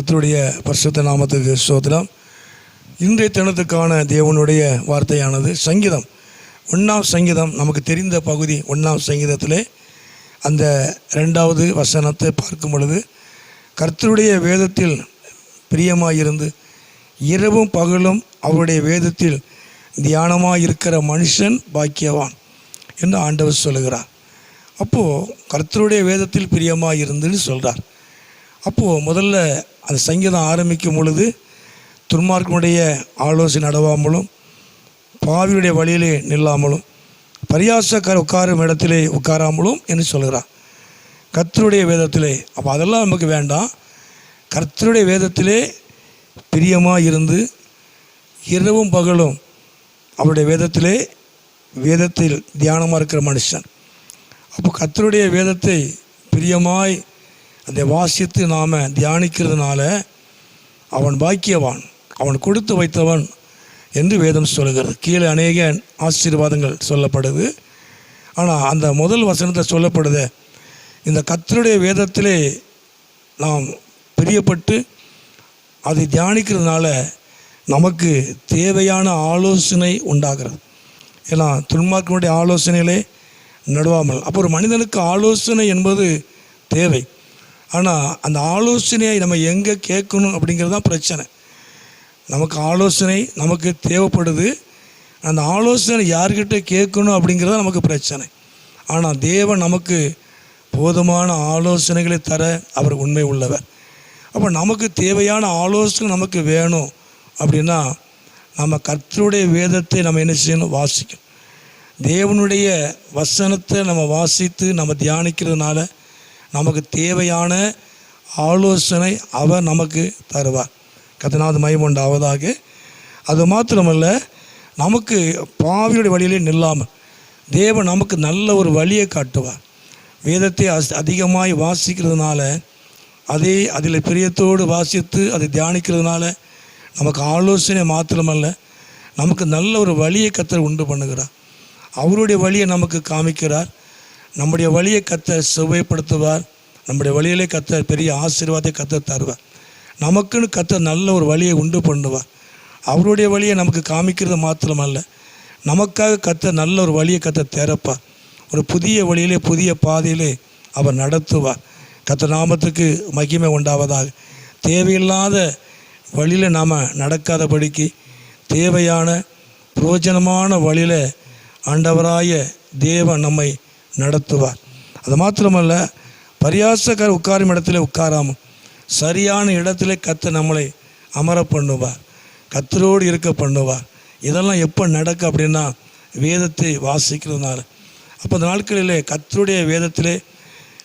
கர்த்தருடைய பரிசுத்த நாமத்துக்கு ஸ்தோத்திரம். இன்றைய தினத்துக்கான தேவனுடைய வார்த்தையானது சங்கீதம் 1ஆம் சங்கீதம். நமக்கு தெரிந்த பகுதி 1ஆம் சங்கீதத்திலே அந்த 2வது வசனத்தை பார்க்கும் பொழுது, கர்த்தருடைய வேதத்தில் பிரியமாயிருந்து இரவும் பகலும் அவருடைய வேதத்தில் தியானமாக இருக்கிற மனுஷன் பாக்கியவான் என்று ஆண்டவர் சொல்லுகிறார். அப்போது கர்த்தருடைய வேதத்தில் பிரியமாக இருந்துன்னு சொல்கிறார். அப்போது முதல்ல அந்த சங்கீதம் ஆரம்பிக்கும் பொழுது, துன்மார்க்கனுடைய ஆலோசனை நடவாமலும் பாவியுடைய வழியிலே நில்லாமலும் பரியாசக்கார உட்காரும் இடத்திலே உட்காராமலும் என்று சொல்கிறார் கர்த்தருடைய வேதத்திலே. அப்போ அதெல்லாம் நமக்கு வேண்டாம். கர்த்தருடைய வேதத்திலே பிரியமாக இருந்து இரவும் பகலும் அவருடைய வேதத்தில் தியானமாக இருக்கிற மனுஷன். அப்போ கர்த்தருடைய வேதத்தை பிரியமாய் அதை வாசித்து நாம் தியானிக்கிறதுனால அவன் பாக்கியவான், அவன் கொடுத்து வைத்தவன் என்று வேதம் சொல்லுகிறது. கீழே அநேக ஆசீர்வாதங்கள் சொல்லப்படுது. ஆனால் அந்த முதல் வசனத்தை சொல்லப்படுது, இந்த கர்த்தருடைய வேதத்திலே நாம் பிரியப்பட்டு அதை தியானிக்கிறதுனால நமக்கு தேவையான ஆலோசனை உண்டாகிறது. ஏன்னா துன்மார்க்கனுடைய ஆலோசனையிலே நடுவாமல். அப்போ ஒரு மனிதனுக்கு ஆலோசனை என்பது தேவை. ஆனால் அந்த ஆலோசனையை நம்ம எங்கே கேட்கணும் அப்படிங்கிறது தான் பிரச்சனை. நமக்கு ஆலோசனை நமக்கு தேவைப்படுது, அந்த ஆலோசனை யார்கிட்ட கேட்கணும் அப்படிங்கிறது நமக்கு பிரச்சனை. ஆனால் தேவன் நமக்கு போதுமான ஆலோசனைகளை தர அவர் உண்மை உள்ளவர். அப்போ நமக்கு தேவையான ஆலோசனை நமக்கு வேணும் அப்படின்னா நம்ம கர்த்தருடைய வேதத்தை நம்ம என்ன செய்யணும்? வாசிக்கணும். தேவனுடைய வசனத்தை நம்ம வாசித்து நம்ம தியானிக்கிறதுனால நமக்கு தேவையான ஆலோசனை அவர் நமக்கு தருவார். கர்த்தருக்கு மகிமை உண்டாவதாக. அது மாத்திரமல்ல, நமக்கு பாவியுடைய வழியிலே நில்லாமல் தேவன் நமக்கு நல்ல ஒரு வழியை காட்டுவார். வேதத்தை அதிகமாய் வாசிக்கிறதுனால, அதில் பிரியத்தோடு வாசித்து அதை தியானிக்கிறதுனால நமக்கு ஆலோசனை மாத்திரமல்ல, நமக்கு நல்ல ஒரு வழியை கர்த்தர் உண்டு பண்ணுகிறார். அவருடைய வழியை நமக்கு காமிக்கிறார். நம்முடைய வழியை கர்த்தர் செவ்வாய்ப்படுத்துவார். நம்முடைய வழியிலே கர்த்தர் பெரிய ஆசீர்வாதத்தை கர்த்தர் தருவார். நமக்குன்னு கர்த்தர் நல்ல ஒரு வழியை உண்டு பண்ணுவார். அவருடைய வழியை நமக்கு காமிக்கிறது மாத்திரமல்ல, நமக்காக கர்த்தர் நல்ல ஒரு வழியை கர்த்தர் திறப்பார். ஒரு புதிய வழியிலே புதிய பாதையிலே அவர் நடத்துவார். கர்த்தர் நாமத்துக்கு மகிமை உண்டாவதாக. தேவையில்லாத வழியில் நாம் நடக்காதபடிக்கு தேவையான பிரயோஜனமான வழியில் ஆண்டவராய தேவன் நம்மை நடத்துவார். அது மாத்திரமல்ல, பரியாசக்கார உட்காரும் இடத்துல உட்காராமல் சரியான இடத்துல கர்த்தர் நம்மளை அமர பண்ணுவார், கர்த்தரோடு இருக்க பண்ணுவார். இதெல்லாம் எப்போ நடக்கும் அப்படின்னா வேதத்தை வாசிக்கிறதுனால. அப்போ அந்த நாட்களிலே கர்த்தருடைய வேதத்திலே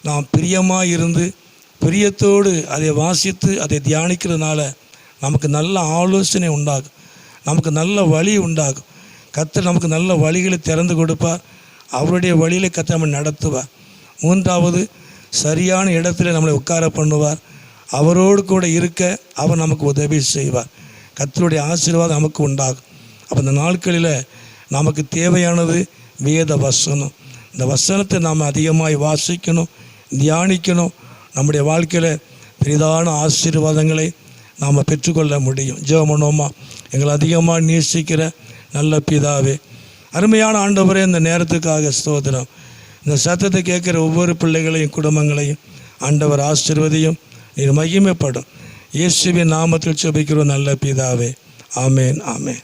நாம் பிரியமாக இருந்து பிரியத்தோடு அதை வாசித்து அதை தியானிக்கிறதுனால நமக்கு நல்ல ஆலோசனை உண்டாகும், நமக்கு நல்ல வழி உண்டாகும். கர்த்தர் நமக்கு நல்ல வழிகளை திறந்து கொடுப்பார். அவருடைய வழியில் கர்த்தர் நம்மை நடத்துவார். 3வது, சரியான இடத்துல நம்மளை உட்கார பண்ணுவார். அவரோடு கூட இருக்க அவர் நமக்கு உதவி செய்வார். கர்த்தருடைய ஆசீர்வாதம் நமக்கு உண்டாகும். அப்போ இந்த நாட்களில் நமக்கு தேவையானது வேத வசனம். இந்த வசனத்தை நாம் அதிகமாக வாசிக்கணும், தியானிக்கணும். நம்முடைய வாழ்க்கையில் பெரிதான ஆசீர்வாதங்களை நாம் பெற்றுக்கொள்ள முடியும். ஜெபம் பண்ணுவோமா? எங்களை அதிகமாக நேசிக்கிற நல்ல பிதாவே, அருமையான ஆண்டவரே, இந்த நேரத்துக்காக ஸ்தோத்திரம். இந்த சத்தத்தை கேட்குற ஒவ்வொரு பிள்ளைகளையும் குடும்பங்களையும் ஆண்டவர் ஆசீர்வதியும், நீர் மகிமைப்படும். இயேசுவின் நாமத்தில் ஜெபிக்கிறோம் நல்ல பிதாவே. ஆமேன், ஆமேன்.